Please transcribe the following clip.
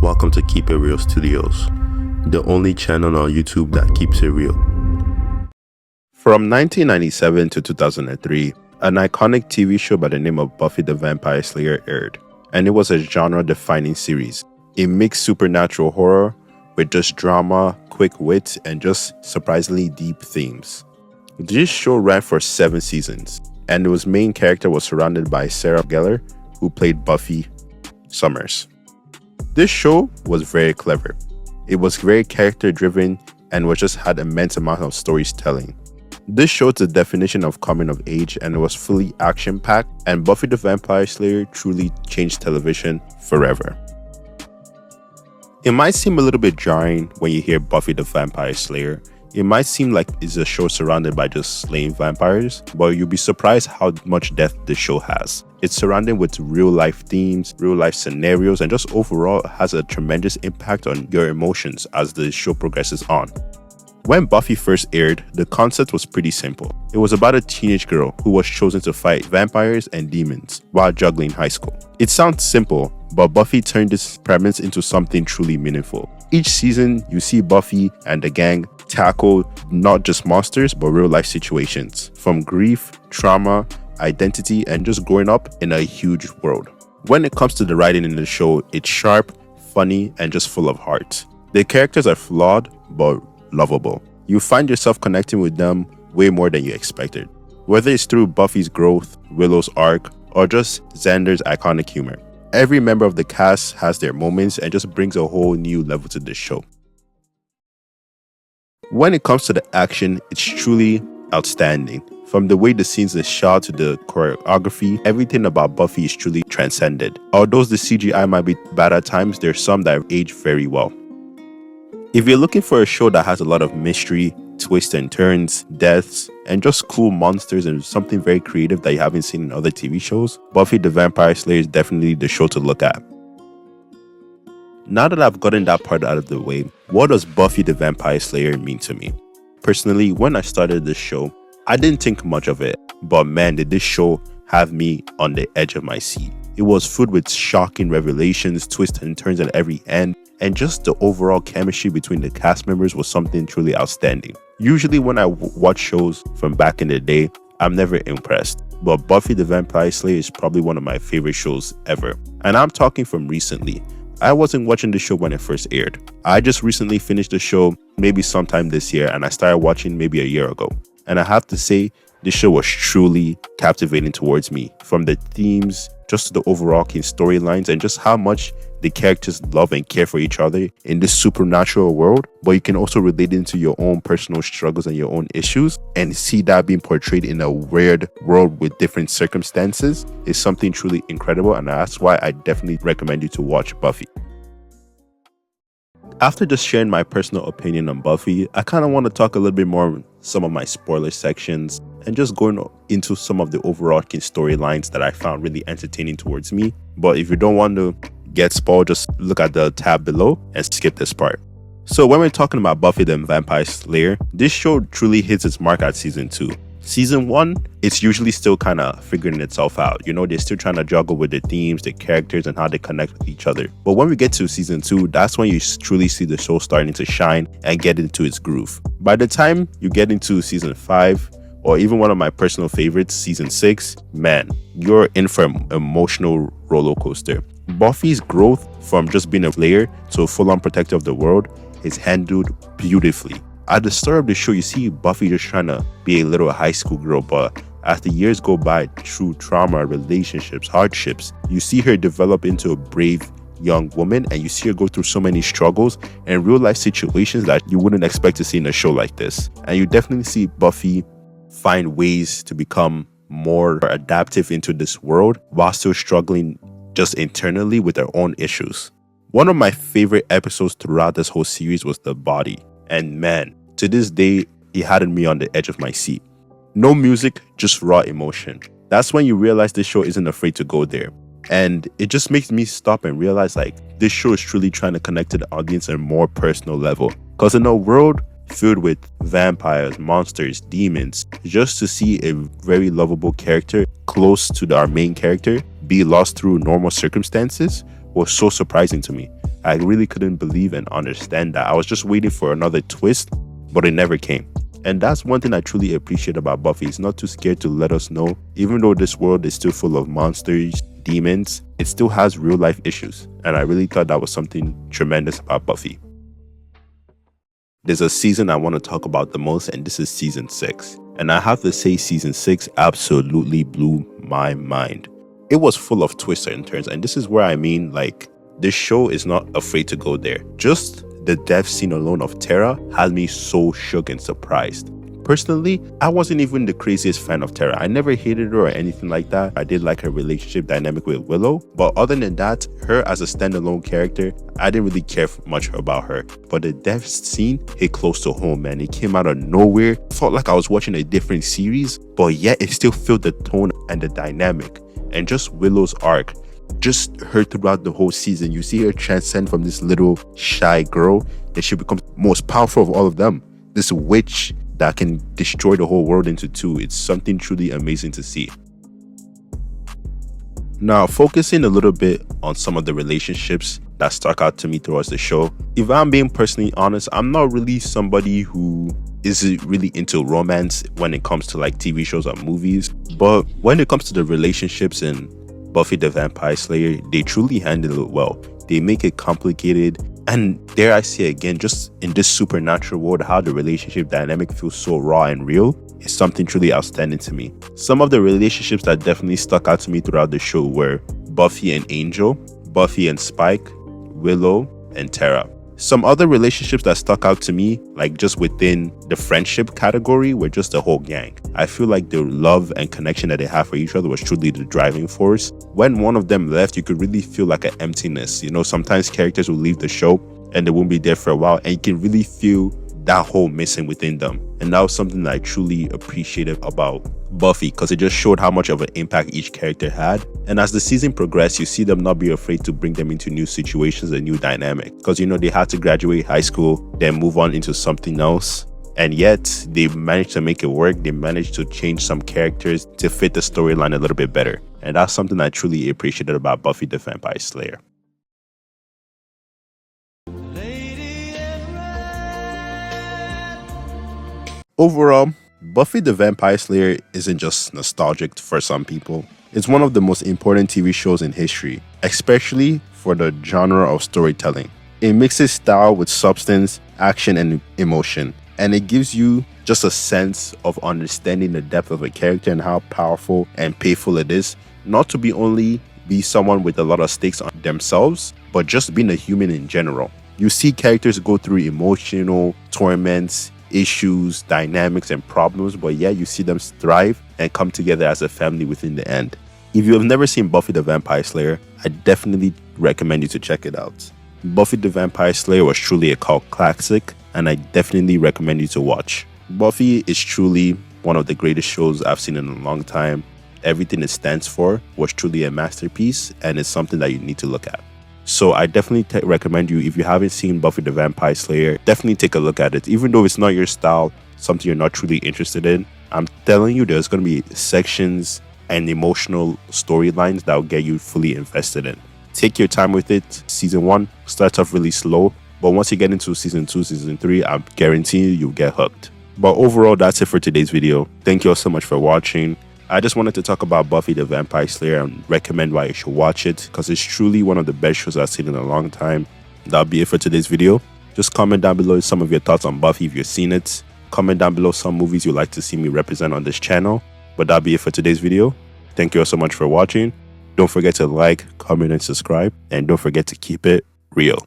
Welcome to KeepITRealStudios, the only channel on YouTube that keeps it real. From 1997 to 2003, an iconic TV show by the name of Buffy the Vampire Slayer aired, and it was a genre-defining series. It mixed supernatural horror with just drama, quick wit, and just surprisingly deep themes. This show ran for 7 seasons, and its main character was surrounded by Sarah Gellar, who played Buffy Summers. This show was very clever. It was very character-driven and had immense amount of storytelling. This showed the definition of coming of age, and it was fully action-packed, and Buffy the Vampire Slayer truly changed television forever. It might seem a little bit jarring when you hear Buffy the Vampire Slayer. It might seem like it's a show surrounded by just slaying vampires, but you'll be surprised how much depth this show has. It's surrounded with real-life themes, real-life scenarios, and just overall has a tremendous impact on your emotions as the show progresses on. When Buffy first aired, the concept was pretty simple. It was about a teenage girl who was chosen to fight vampires and demons while juggling high school. It sounds simple, but Buffy turned this premise into something truly meaningful. Each season, you see Buffy and the gang tackle not just monsters, but real-life situations, from grief, trauma, identity, and just growing up in a huge world. When it comes to the writing in the show, it's sharp, funny, and just full of heart. The characters are flawed, but lovable. You find yourself connecting with them way more than you expected, whether it's through Buffy's growth, Willow's arc, or just Xander's iconic humor. Every member of the cast has their moments and just brings a whole new level to this show. When it comes to the action, it's truly outstanding. From the way the scenes are shot to the choreography, everything about Buffy is truly transcended. Although the CGI might be bad at times, there's some that have aged very well. If you're looking for a show that has a lot of mystery, twists and turns, deaths, and just cool monsters and something very creative that you haven't seen in other TV shows, Buffy the Vampire Slayer is definitely the show to look at. Now that I've gotten that part out of the way, what does Buffy the Vampire Slayer mean to me? Personally, when I started this show, I didn't think much of it, but man, did this show have me on the edge of my seat. It was filled with shocking revelations, twists and turns at every end, and just the overall chemistry between the cast members was something truly outstanding. Usually when I watch shows from back in the day, I'm never impressed, but Buffy the Vampire Slayer is probably one of my favorite shows ever. And I'm talking from recently. I wasn't watching the show when it first aired. I just recently finished the show maybe sometime this year, and I started watching maybe a year ago. And I have to say, this show was truly captivating towards me, from the themes, just to the overall storylines, and just how much the characters love and care for each other in this supernatural world. But you can also relate into your own personal struggles and your own issues, and see that being portrayed in a weird world with different circumstances is something truly incredible, and that's why I definitely recommend you to watch Buffy. After just sharing my personal opinion on Buffy, I kind of want to talk a little bit more on some of my spoiler sections and just going into some of the overarching storylines that I found really entertaining towards me. But if you don't want to get spoiled, just look at the tab below and skip this part. So when we're talking about Buffy the Vampire Slayer, this show truly hits its mark at season 2. Season 1, it's usually still kind of figuring itself out. You know, they're still trying to juggle with the themes, the characters, and how they connect with each other. But when we get to season 2, that's when you truly see the show starting to shine and get into its groove. By the time you get into season 5, or even one of my personal favorites, season 6, man, you're in for an emotional roller coaster. Buffy's growth from just being a slayer to a full-on protector of the world is handled beautifully. At the start of the show, you see Buffy just trying to be a little high school girl, but as the years go by, through trauma, relationships, hardships, you see her develop into a brave young woman, and you see her go through so many struggles and real-life situations that you wouldn't expect to see in a show like this. And you definitely see Buffy find ways to become more adaptive into this world while still struggling just internally with their own issues. One of my favorite episodes throughout this whole series was The Body. And man, to this day, it had me on the edge of my seat. No music, just raw emotion. That's when you realize this show isn't afraid to go there. And it just makes me stop and realize like this show is truly trying to connect to the audience on a more personal level. Because in a world filled with vampires, monsters, demons, just to see a very lovable character close to our main character be lost through normal circumstances was so surprising to me. I really couldn't believe and understand that. I was just waiting for another twist, but it never came. And that's one thing I truly appreciate about Buffy. It's not too scared to let us know, even though this world is still full of monsters, demons, it still has real life issues. And I really thought that was something tremendous about Buffy. There's a season I want to talk about the most, and this is season 6. And I have to say season 6 absolutely blew my mind. It was full of twists and turns, and this is where I mean, like, this show is not afraid to go there. Just the death scene alone of Tara had me so shook and surprised. Personally, I wasn't even the craziest fan of Tara. I never hated her or anything like that. I did like her relationship dynamic with Willow, but other than that, her as a standalone character, I didn't really care much about her. But the death scene hit close to home, man. It came out of nowhere. Felt like I was watching a different series, but yet it still felt the tone and the dynamic. And just Willow's arc, just her throughout the whole season. You see her transcend from this little shy girl, and she becomes most powerful of all of them. This witch that can destroy the whole world into two. It's something truly amazing to see. Now, focusing a little bit on some of the relationships that stuck out to me throughout the show. If I'm being personally honest, I'm not really somebody who is really into romance when it comes to like TV shows or movies. But when it comes to the relationships in Buffy the Vampire Slayer, they truly handle it well. They make it complicated, and dare I say again, just in this supernatural world, how the relationship dynamic feels so raw and real is something truly outstanding to me. Some of the relationships that definitely stuck out to me throughout the show were Buffy and Angel, Buffy and Spike, Willow and Tara. Some other relationships that stuck out to me, like just within the friendship category, were just the whole gang. I feel like the love and connection that they have for each other was truly the driving force. When one of them left, you could really feel like an emptiness. You know, sometimes characters will leave the show and they won't be there for a while, and you can really feel that hole missing within them. And that was something that I truly appreciated about Buffy, because it just showed how much of an impact each character had. And as the season progressed, you see them not be afraid to bring them into new situations and new dynamic, because you know they had to graduate high school, then move on into something else, and yet they managed to make it work. They managed to change some characters to fit the storyline a little bit better, and that's something I truly appreciated about Buffy the Vampire Slayer. Overall, Buffy the Vampire Slayer isn't just nostalgic for some people. It's one of the most important TV shows in history, especially for the genre of storytelling. It mixes style with substance, action, and emotion, and it gives you just a sense of understanding the depth of a character and how powerful and painful it is not to only be someone with a lot of stakes on themselves, but just being a human in general. You see characters go through emotional torments, issues, dynamics, and problems, but yeah, you see them thrive and come together as a family within the end. If you have never seen Buffy the Vampire Slayer, I definitely recommend you to check it out. Buffy the Vampire Slayer was truly a cult classic, and I definitely recommend you to watch. Buffy is truly one of the greatest shows I've seen in a long time. Everything it stands for was truly a masterpiece, and it's something that you need to look at. So I definitely recommend you, if you haven't seen Buffy the Vampire Slayer, definitely take a look at it. Even though it's not your style, something you're not truly interested in, I'm telling you there's going to be sections and emotional storylines that will get you fully invested in. Take your time with it. Season 1 starts off really slow, but once you get into season 2, season 3, I'm guaranteeing you'll get hooked. But overall, that's it for today's video. Thank you all so much for watching. I just wanted to talk about Buffy the Vampire Slayer and recommend why you should watch it, because it's truly one of the best shows I've seen in a long time. That'll be it for today's video. Just comment down below some of your thoughts on Buffy if you've seen it. Comment down below some movies you'd like to see me represent on this channel. But that'll be it for today's video. Thank you all so much for watching. Don't forget to like, comment, and subscribe. And don't forget to keep it real.